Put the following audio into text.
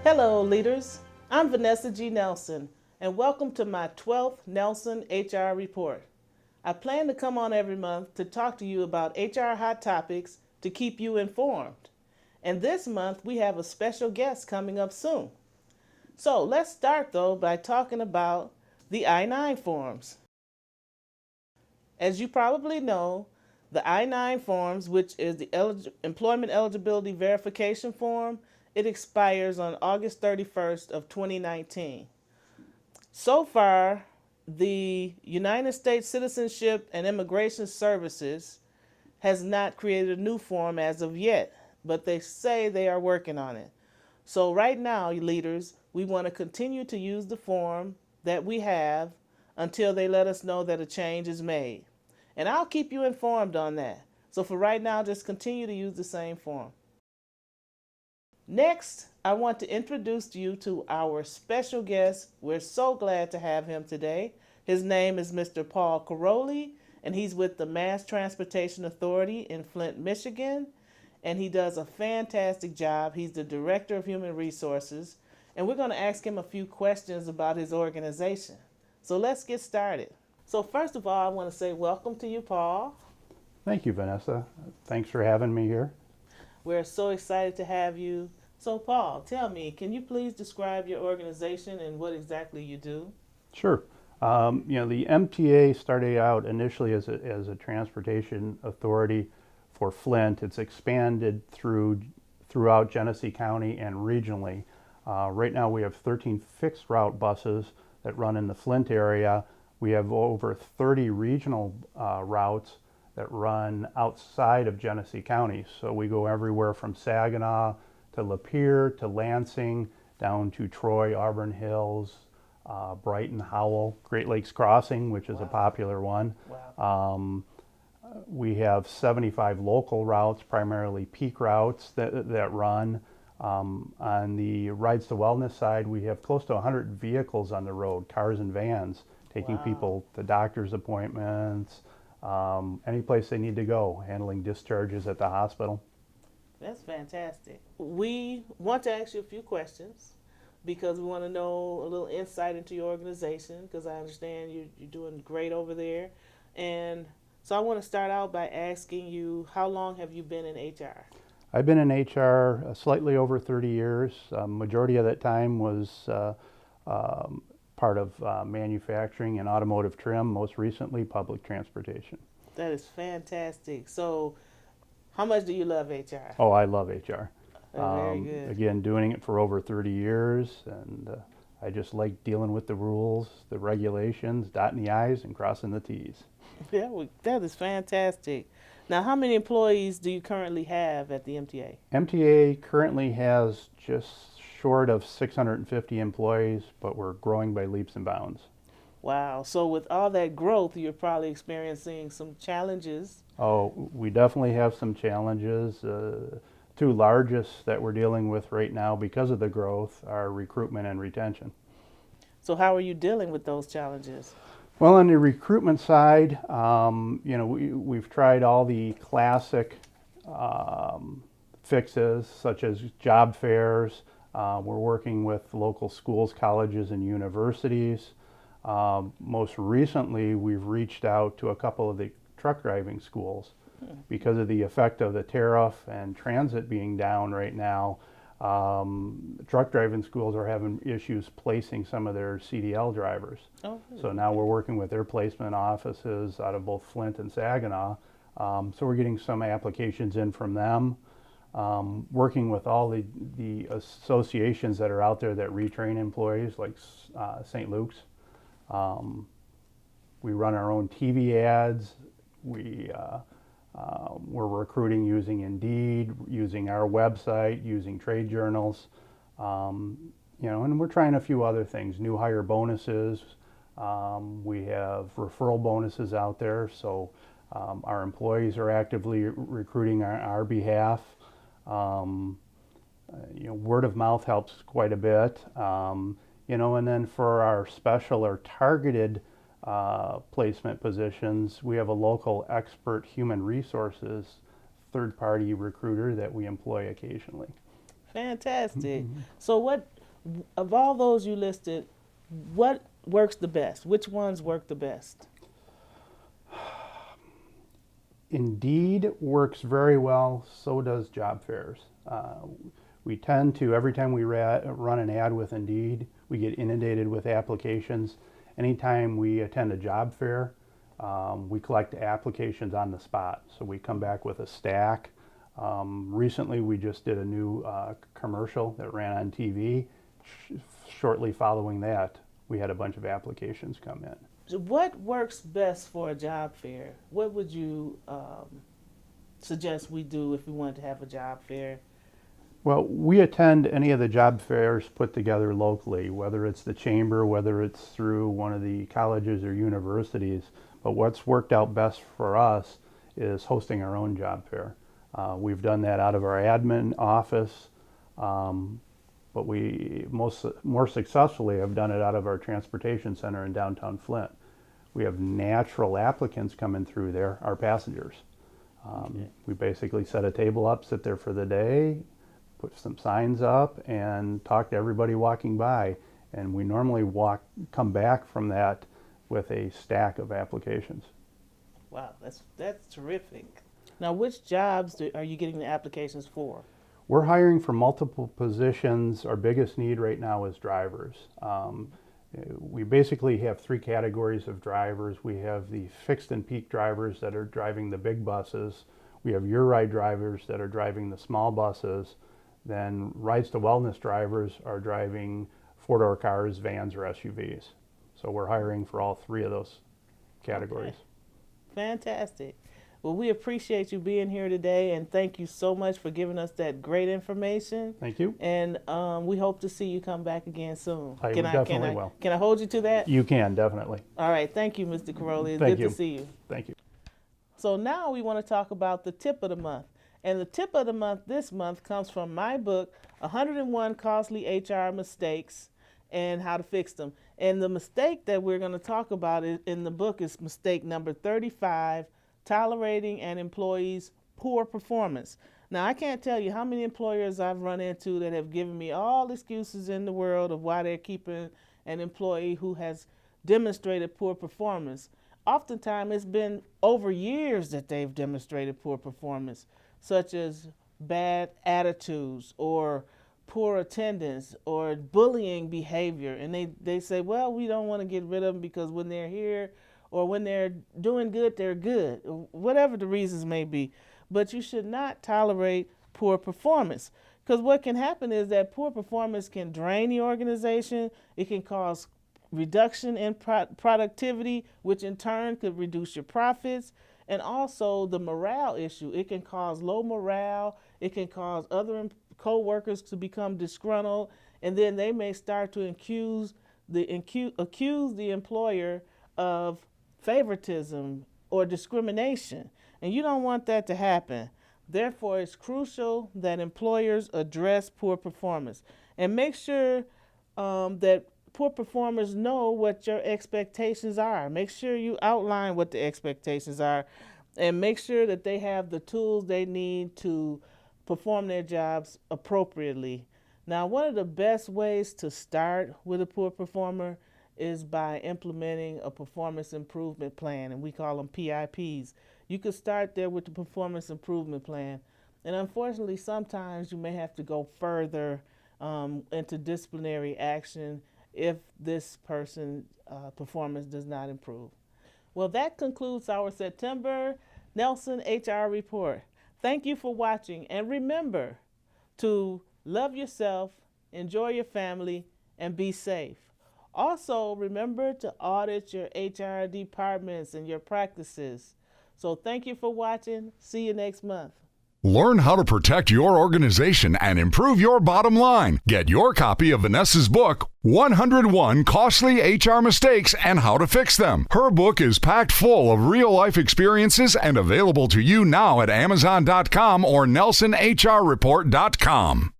Hello, leaders. I'm Vanessa G. Nelson, and welcome to my 12th Nelson HR Report. I plan to come on every month to talk to you about HR hot topics to keep you informed. And this month, we have a special guest coming up soon. So let's start, though, by talking about the I-9 forms. As you probably know, the I-9 forms, which is the employment eligibility verification form, it expires on August 31st of 2019. So far, the United States Citizenship and Immigration Services has not created a new form as of yet, but they say they are working on it. So right now, leaders, we want to continue to use the form that we have until they let us know that a change is made. And I'll keep you informed on that. So for right now, just continue to use the same form. Next, I want to introduce you to our special guest. We're so glad to have him today. His name is Mr. Paul Koroly, and he's with the Mass Transportation Authority in Flint, Michigan. And he does a fantastic job. He's the Director of Human Resources, and we're going to ask him a few questions about his organization. So let's get started. So first of all, I want to say welcome to you, Paul. Thank you, Vanessa. Thanks for having me here. We're so excited to have you. So Paul, tell me, can you please describe your organization and what exactly you do? Sure. The MTA started out initially as a transportation authority for Flint. It's expanded throughout Genesee County and regionally. Right now we have 13 fixed route buses that run in the Flint area. We have over 30 regional routes that run outside of Genesee County. So we go everywhere from Saginaw to Lapeer to Lansing, down to Troy, Auburn Hills, Brighton, Howell, Great Lakes Crossing, which is a popular one. Wow. We have 75 local routes, primarily peak routes that run. On the Rides to Wellness side, we have close to 100 vehicles on the road, cars and vans, taking Wow. people to doctor's appointments, any place they need to go, handling discharges at the hospital. That's fantastic. We want to ask you a few questions because we want to know a little insight into your organization, because I understand you're doing great over there. And so I want to start out by asking you, how long have you been in HR? I've been in HR slightly over 30 years. Majority of that time was part of manufacturing and automotive trim, most recently public transportation. That is fantastic. So how much do you love HR? Oh, I love HR. Very good. Again, doing it for over 30 years, and I just like dealing with the rules, the regulations, dotting the I's and crossing the T's. Yeah, that is fantastic. Now, how many employees do you currently have at the MTA? MTA currently has just short of 650 employees, but we're growing by leaps and bounds. Wow. So with all that growth, you're probably experiencing some challenges. Oh, we definitely have some challenges. Two largest that we're dealing with right now because of the growth are recruitment and retention. So how are you dealing with those challenges? Well, on the recruitment side, we've tried all the classic fixes, such as job fairs. We're working with local schools, colleges, and universities. Most recently, we've reached out to a couple of the truck driving schools. Because of the effect of the tariff and transit being down right now, truck driving schools are having issues placing some of their CDL drivers. Oh, really? So now we're working with their placement offices out of both Flint and Saginaw. So we're getting some applications in from them. Working with all the associations that are out there that retrain employees, like St. Luke's. We run our own TV ads. We're recruiting using Indeed, using our website, using trade journals, and we're trying a few other things, new hire bonuses. We have referral bonuses out there, so our employees are actively recruiting on our behalf. Word of mouth helps quite a bit, and then for our special or targeted placement positions. We have a local expert human resources third-party recruiter that we employ occasionally. Fantastic. So what, of all those you listed, what works the best? Which ones work the best? Indeed works very well, so does job fairs. We tend to, every time we run an ad with Indeed, we get inundated with applications. Anytime we attend a job fair, we collect applications on the spot. So we come back with a stack. Recently we just did a new commercial that ran on TV. Shortly following that, we had a bunch of applications come in. So what works best for a job fair? What would you suggest we do if we wanted to have a job fair? Well, we attend any of the job fairs put together locally, whether it's the chamber, whether it's through one of the colleges or universities. But what's worked out best for us is hosting our own job fair. We've done that out of our admin office, but we more successfully have done it out of our transportation center in downtown Flint. We have natural applicants coming through there, our passengers. We basically set a table up, sit there for the day, put some signs up, and talk to everybody walking by. And we normally come back from that with a stack of applications. Wow, that's terrific. Now, which jobs are you getting the applications for? We're hiring for multiple positions. Our biggest need right now is drivers. We basically have three categories of drivers. We have the fixed and peak drivers that are driving the big buses. We have your ride drivers that are driving the small buses. Then rides to wellness drivers are driving four-door cars, vans, or SUVs. So we're hiring for all three of those categories. Okay. Fantastic. Well, we appreciate you being here today, and thank you so much for giving us that great information. Thank you. And we hope to see you come back again soon. I definitely will. Can I hold you to that? You can, definitely. All right. Thank you, Mr. Koroly. It's Thank good you. to see you. Thank you. So now we want to talk about the tip of the month. And the tip of the month this month comes from my book, 101 Costly HR Mistakes and How to Fix Them. And the mistake that we're going to talk about in the book is mistake number 35, tolerating an employee's poor performance. Now, I can't tell you how many employers I've run into that have given me all the excuses in the world of why they're keeping an employee who has demonstrated poor performance. Oftentimes, it's been over years that they've demonstrated poor performance, such as bad attitudes or poor attendance or bullying behavior. And they say, well, we don't want to get rid of them because when they're here or when they're doing good, they're good, whatever the reasons may be. But you should not tolerate poor performance, because what can happen is that poor performance can drain the organization. It can cause reduction in productivity, which in turn could reduce your profits. And also the morale issue. It can cause low morale. It can cause other co-workers to become disgruntled, and then they may start to accuse the employer of favoritism or discrimination. And you don't want that to happen. Therefore, it's crucial that employers address poor performance and make sure that poor performers know what your expectations are. Make sure you outline what the expectations are and make sure that they have the tools they need to perform their jobs appropriately. Now, one of the best ways to start with a poor performer is by implementing a performance improvement plan, and we call them PIPs. You could start there with the performance improvement plan. And unfortunately, sometimes you may have to go further into disciplinary action if this person's performance does not improve. Well, that concludes our September Nelson HR Report. Thank you for watching, and remember to love yourself, enjoy your family, and be safe. Also, remember to audit your HR departments and your practices. So thank you for watching. See you next month. Learn how to protect your organization and improve your bottom line. Get your copy of Vanessa's book, 101 Costly HR Mistakes and How to Fix Them. Her book is packed full of real-life experiences and available to you now at Amazon.com or NelsonHRReport.com.